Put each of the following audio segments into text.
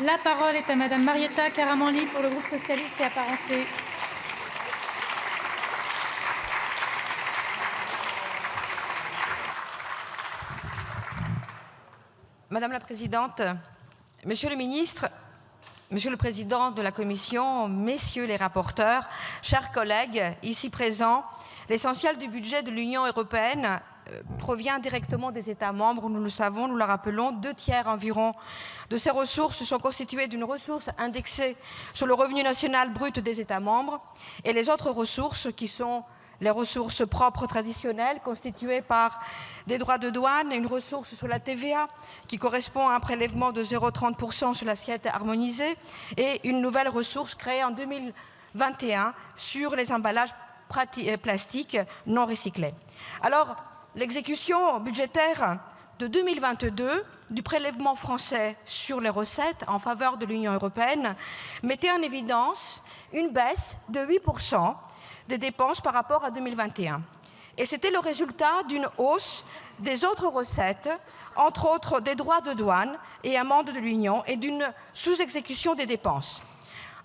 La parole est à Madame Marietta Karamanli pour le groupe socialiste et apparenté. Madame la Présidente, Monsieur le Ministre, Monsieur le Président de la Commission, Messieurs les rapporteurs, chers collègues ici présents, l'essentiel du budget de l'Union européenne provient directement des États membres, nous le savons, nous le rappelons, 2/3 environ de ces ressources sont constituées d'une ressource indexée sur le revenu national brut des États membres et les autres ressources qui sont les ressources propres traditionnelles constituées par des droits de douane et une ressource sur la TVA qui correspond à un prélèvement de 0,30% sur l'assiette harmonisée et une nouvelle ressource créée en 2021 sur les emballages plastiques non recyclés. Alors, l'exécution budgétaire de 2022 du prélèvement français sur les recettes en faveur de l'Union européenne mettait en évidence une baisse de 8% des dépenses par rapport à 2021. Et c'était le résultat d'une hausse des autres recettes, entre autres des droits de douane et amendes de l'Union, et d'une sous-exécution des dépenses.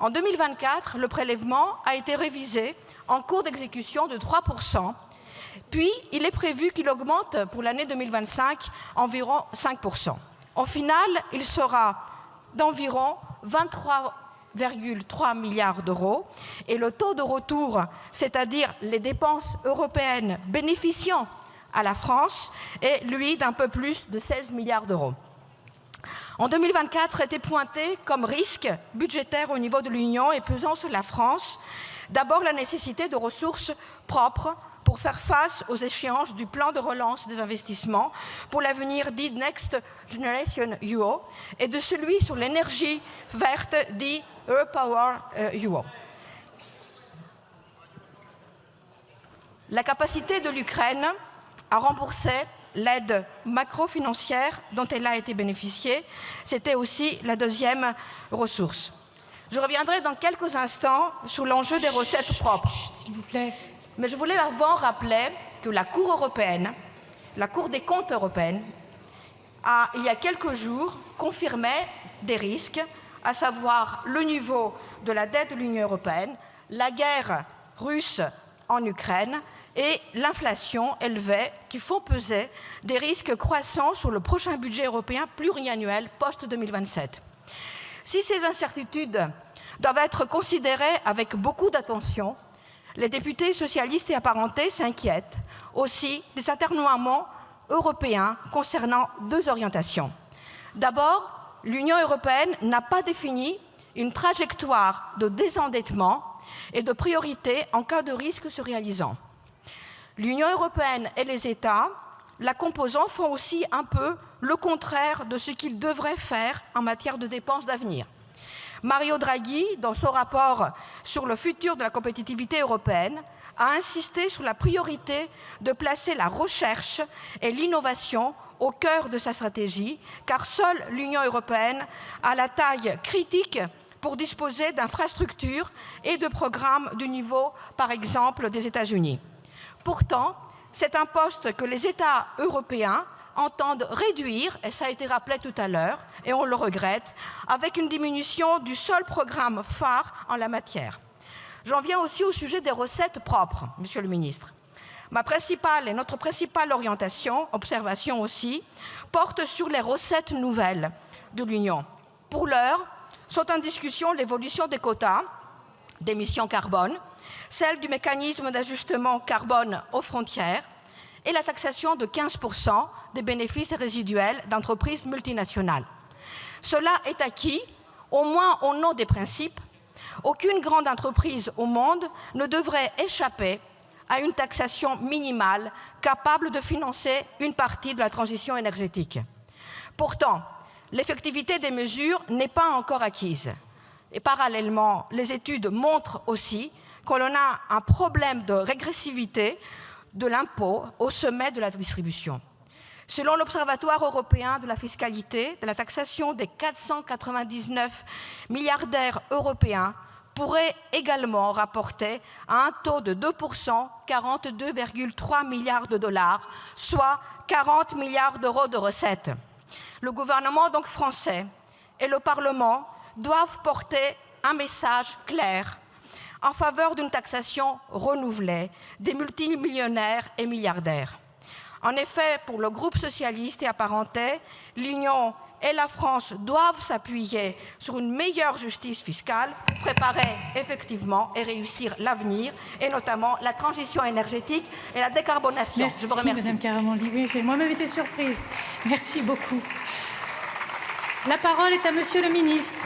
En 2024, le prélèvement a été révisé en cours d'exécution de 3%, puis il est prévu qu'il augmente pour l'année 2025 environ 5%. Au final, il sera d'environ 23,3 milliards d'euros et le taux de retour, c'est-à-dire les dépenses européennes bénéficiant à la France, est lui d'un peu plus de 16 milliards d'euros. En 2024 était pointé comme risque budgétaire au niveau de l'Union et pesant sur la France, d'abord la nécessité de ressources propres pour faire face aux échéances du plan de relance des investissements pour l'avenir dit Next Generation EU et de celui sur l'énergie verte dit REPower EU. La capacité de l'Ukraine à rembourser l'aide macro-financière dont elle a été bénéficiée, c'était aussi la deuxième ressource. Je reviendrai dans quelques instants sur l'enjeu des recettes propres. S'il vous plaît. Mais je voulais avant rappeler que la Cour européenne, la Cour des comptes européenne, il y a quelques jours, confirmait des risques, à savoir le niveau de la dette de l'Union européenne, la guerre russe en Ukraine et l'inflation élevée qui font peser des risques croissants sur le prochain budget européen pluriannuel post-2027. Si ces incertitudes doivent être considérées avec beaucoup d'attention, les députés socialistes et apparentés s'inquiètent aussi des atermoiements européens concernant deux orientations. D'abord, l'Union européenne n'a pas défini une trajectoire de désendettement et de priorité en cas de risque se réalisant. L'Union européenne et les États la composant font aussi un peu le contraire de ce qu'ils devraient faire en matière de dépenses d'avenir. Mario Draghi, dans son rapport sur le futur de la compétitivité européenne, a insisté sur la priorité de placer la recherche et l'innovation au cœur de sa stratégie, car seule l'Union européenne a la taille critique pour disposer d'infrastructures et de programmes du niveau, par exemple, des États-Unis. Pourtant, c'est un poste que les États européens entendent réduire, et ça a été rappelé tout à l'heure, et on le regrette, avec une diminution du seul programme phare en la matière. J'en viens aussi au sujet des recettes propres, Monsieur le Ministre. Notre principale observation aussi, porte sur les recettes nouvelles de l'Union. Pour l'heure, sont en discussion l'évolution des quotas d'émissions carbone, celle du mécanisme d'ajustement carbone aux frontières, et la taxation de 15% des bénéfices résiduels d'entreprises multinationales. Cela est acquis, au moins au nom des principes. Aucune grande entreprise au monde ne devrait échapper à une taxation minimale capable de financer une partie de la transition énergétique. Pourtant, l'effectivité des mesures n'est pas encore acquise. Et parallèlement, les études montrent aussi qu'on a un problème de régressivité de l'impôt au sommet de la distribution. Selon l'Observatoire européen de la fiscalité, de la taxation des 499 milliardaires européens pourrait également rapporter à un taux de 2% 42,3 milliards de dollars, soit 40 milliards d'euros de recettes. Le gouvernement donc français et le Parlement doivent porter un message clair en faveur d'une taxation renouvelée des multimillionnaires et milliardaires. En effet, pour le groupe socialiste et apparenté, l'Union et la France doivent s'appuyer sur une meilleure justice fiscale pour préparer effectivement et réussir l'avenir, et notamment la transition énergétique et la décarbonation. Merci, je vous remercie. Madame Karamanli. Oui, j'ai moi-même été surprise. Merci beaucoup. La parole est à Monsieur le ministre.